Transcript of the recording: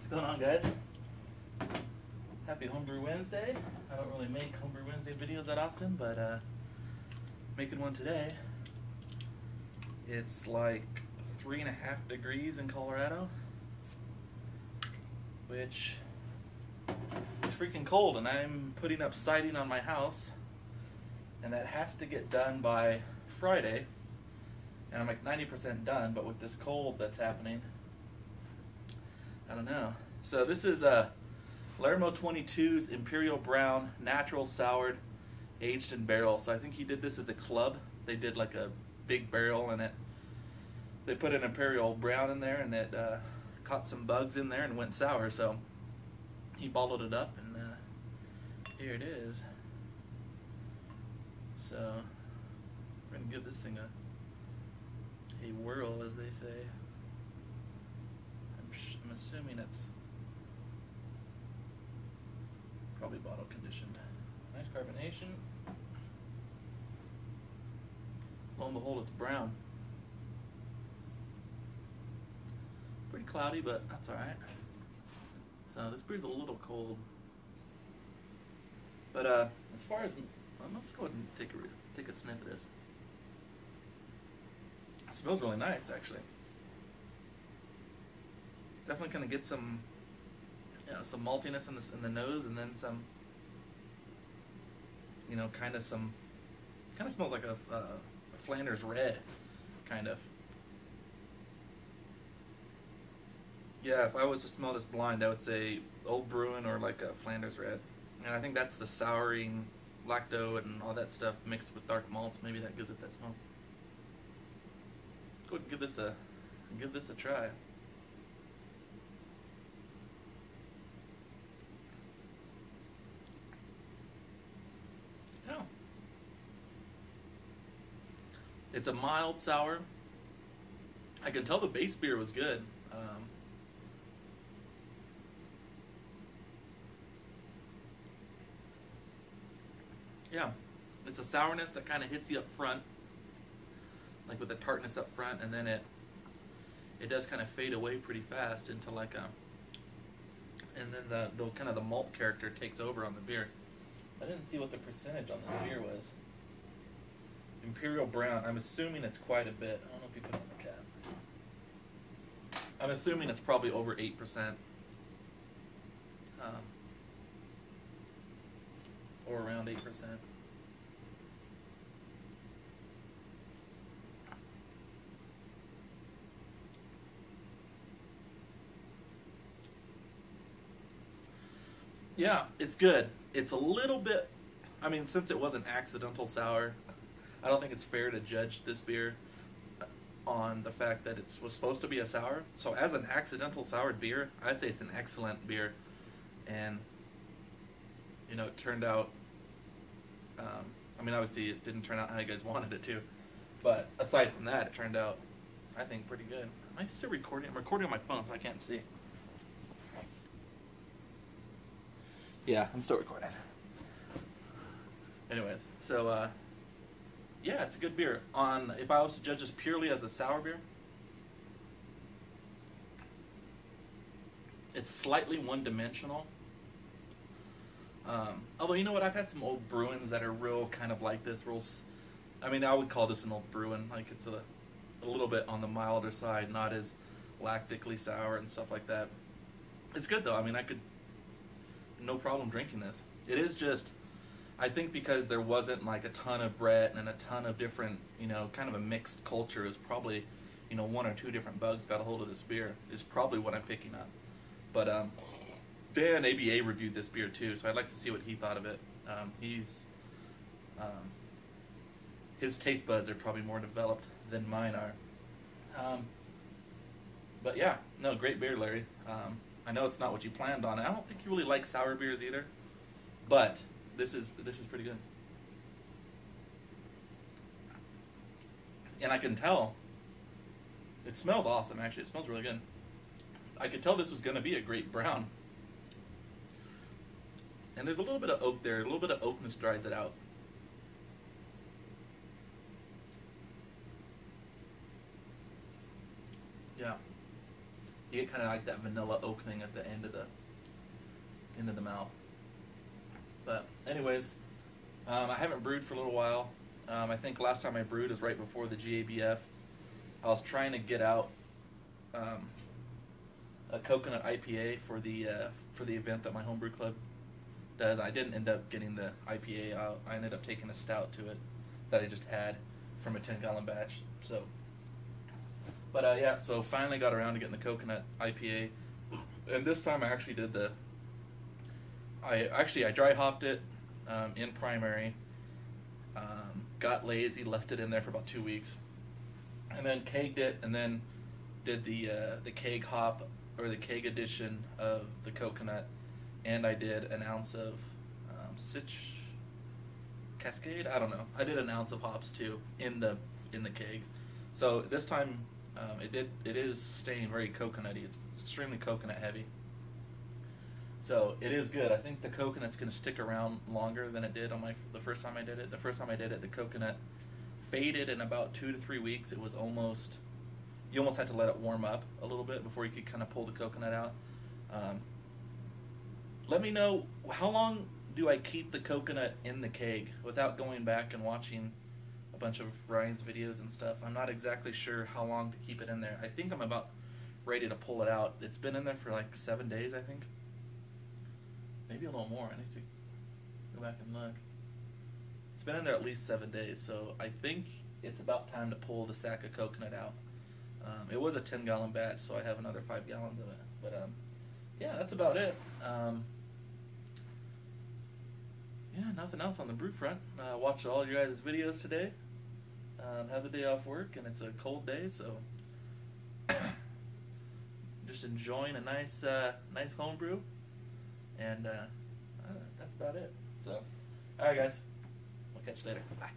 going on, guys? Happy Homebrew Wednesday. I don't really make Homebrew Wednesday videos that often, but making one today. It's like 3.5 degrees in Colorado, which is freaking cold, and I'm putting up siding on my house, and that has to get done by Friday, and I'm like 90% done, but with this cold that's happening, I don't know. So this is larmo22's Imperial Brown, natural soured, aged in barrel. So I think he did this as a club. They did like a big barrel in it. They put an Imperial Brown in there, and it caught some bugs in there and went sour. So he bottled it up, and here it is. So we're gonna give this thing a whirl, as they say. I'm assuming it's probably bottle conditioned. Nice carbonation. Lo and behold, it's brown. Pretty cloudy, but that's alright. So this beer's a little cold. But as far as, let's go ahead and take a sniff of this. It smells really nice, actually. Definitely kind of get some, some maltiness in the nose, and then some, kind of smells like a Flanders red, kind of. Yeah, if I was to smell this blind, I would say Old Bruin or like a Flanders red, and I think that's the souring, lacto, and all that stuff mixed with dark malts. Maybe that gives it that smell. Go ahead and give this a try. It's a mild sour. I can tell the base beer was good. Yeah, it's a sourness that kind of hits you up front, like with the tartness up front, and then it does kind of fade away pretty fast into like and then the kind of the malt character takes over on the beer. I didn't see what the percentage on this beer was. Imperial Brown, I'm assuming it's quite a bit. I don't know if you put it on the cap. I'm assuming it's probably over 8%. Or around 8%. Yeah, it's good. It's a little bit, since it was an accidental sour, I don't think it's fair to judge this beer on the fact that it was supposed to be a sour. So as an accidental soured beer, I'd say it's an excellent beer. And, it turned out, obviously it didn't turn out how you guys wanted it to. But aside from that, it turned out, I think, pretty good. Am I still recording? I'm recording on my phone, so I can't see. Yeah, I'm still recording. Anyways, so, yeah, it's a good beer. If I was to judge this purely as a sour beer, it's slightly one-dimensional. Although, you know what, I've had some Old Bruins that are real kind of like this. I would call this an Old Bruin. Like, it's a little bit on the milder side, not as lactically sour and stuff like that. It's good, though. I could no problem drinking this. It is just, I think because there wasn't like a ton of Brett and a ton of different, kind of a mixed culture, is probably, 1 or 2 different bugs got a hold of this beer, is probably what I'm picking up. But Dan ABA reviewed this beer too, so I'd like to see what he thought of it. His taste buds are probably more developed than mine are. But yeah, no, great beer, Larry. I know it's not what you planned on. I don't think you really like sour beers either, but this is pretty good. And I can tell, it smells awesome, actually. It smells really good. I could tell this was going to be a great brown. And there's a little bit of oak there. A little bit of oakness dries it out. Yeah. You get kind of like that vanilla oak thing at the end of the mouth. But anyways, I haven't brewed for a little while. I think last time I brewed was right before the GABF. I was trying to get out a coconut IPA for the event that my homebrew club does. I didn't end up getting the IPA out. I ended up taking a stout to it that I just had from a 10-gallon batch. So, but yeah, so finally got around to getting the coconut IPA, and this time I actually did I dry hopped it in primary. Got lazy, left it in there for about 2 weeks, and then kegged it, and then did the keg hop or the keg edition of the coconut, and I did an ounce of Cascade. I don't know. I did an ounce of hops too in the keg. So this time it is staying very coconutty. It's extremely coconut heavy. So it is good. I think the coconut's going to stick around longer than it did on the first time I did it. The first time I did it, the coconut faded in about 2 to 3 weeks. It was you almost had to let it warm up a little bit before you could kind of pull the coconut out. Let me know, how long do I keep the coconut in the keg without going back and watching a bunch of Ryan's videos and stuff? I'm not exactly sure how long to keep it in there. I think I'm about ready to pull it out. It's been in there for like 7 days, I think. Maybe a little more. I need to go back and look. It's been in there at least 7 days, so I think it's about time to pull the sack of coconut out. It was a 10-gallon batch, so I have another 5 gallons of it. But yeah, that's about it. Yeah, nothing else on the brew front. Watched all your guys' videos today. Have the day off work, and it's a cold day, so just enjoying a nice home brew. And that's about it. So, all right, guys. We'll catch you later. Bye.